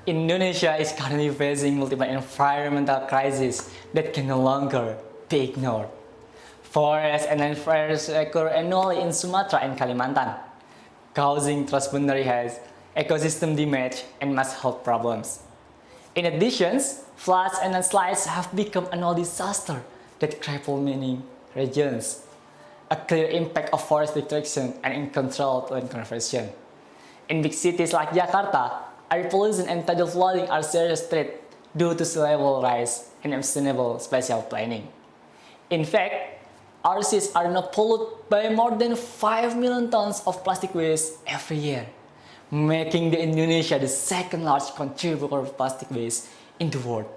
Indonesia is currently facing multiple environmental crises that can no longer be ignored. Forest and land fires occur annually in Sumatra and Kalimantan, causing transboundary health, ecosystem damage, and mass health problems. In addition, floods and landslides have become annual disaster that cripple many regions. A clear impact of forest destruction and uncontrolled land conversion. In big cities like Jakarta, air pollution and tidal flooding are serious threats due to sea level rise and unsustainable spatial planning. In fact, our seas are now polluted by more than 5 million tons of plastic waste every year, making Indonesia the second largest contributor of plastic waste in the world.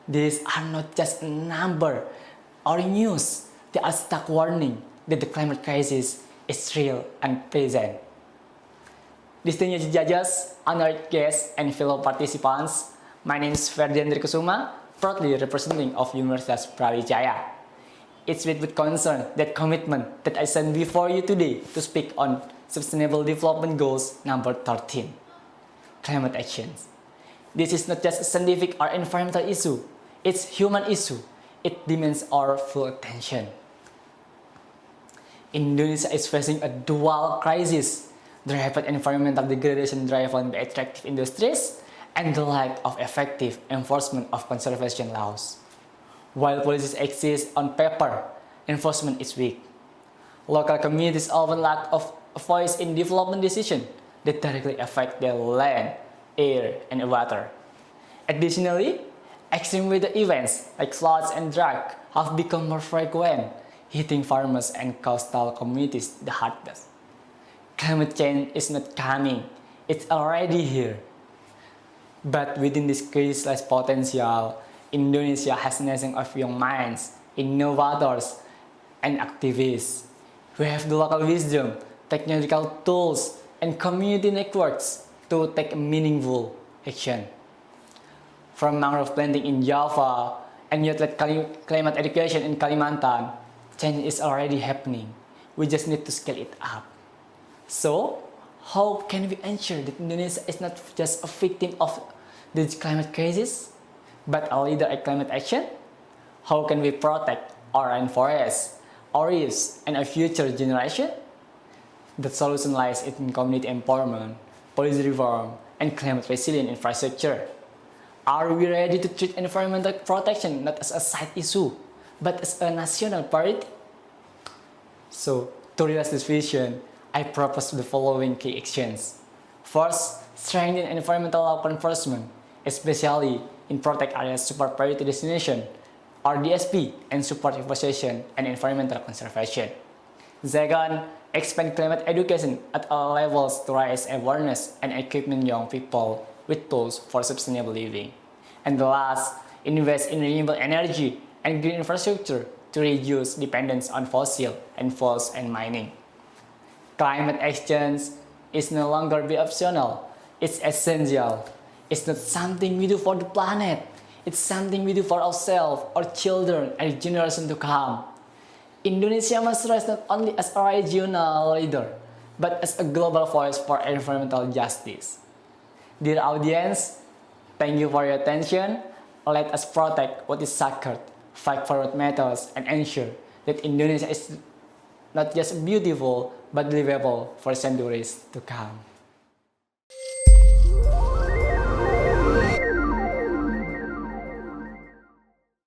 These are not just a number or news, they are stark warning that the climate crisis is real and present. Distinguished judges, honored guests, and fellow participants, my name is Ferdian Kusuma, proudly representing of Universitas Brawijaya. It's with concern that commitment that I stand before you today to speak on Sustainable Development Goals number 13, climate actions. This is not just a scientific or environmental issue, it's human issue. It demands our full attention. Indonesia is facing a dual crisis, the rapid environmental degradation driven by extractive industries and the lack of effective enforcement of conservation laws. While policies exist on paper, enforcement is weak. Local communities often lack of a voice in development decisions that directly affect their land, air, and water. Additionally, extreme weather events like floods and drought have become more frequent, hitting farmers and coastal communities the hardest. Climate change is not coming, it's already here. But within this crisis potential, Indonesia has a nation of young minds, innovators, and activists who have the local wisdom, technological tools, and community networks to take meaningful action. From mangrove planting in Java and youth-led climate education in Kalimantan, change is already happening. We just need to scale it up. So, how can we ensure that Indonesia is not just a victim of the climate crisis, but a leader in climate action? How can we protect our rainforests, our reefs, and our future generation? The solution lies in community empowerment, policy reform, and climate resilient infrastructure. Are we ready to treat environmental protection not as a side issue, but as a national priority? So, to realize this vision, I propose the following key actions. First, strengthen environmental law enforcement, especially in protect areas super priority destination, RDSP, and support reforestation and environmental conservation. Second, expand climate education at all levels to raise awareness and equipment young people with tools for sustainable living. And the last, invest in renewable energy and green infrastructure to reduce dependence on fossil and fuels and mining. Climate actions is no longer be optional, it's essential. It's not something we do for the planet, it's something we do for ourselves, our children, and generations to come. Indonesia must rise not only as a regional leader, but as a global voice for environmental justice. Dear audience, thank you for your attention. Let us protect what is sacred, fight for what matters, and ensure that Indonesia is not just beautiful, but livable for centuries to come.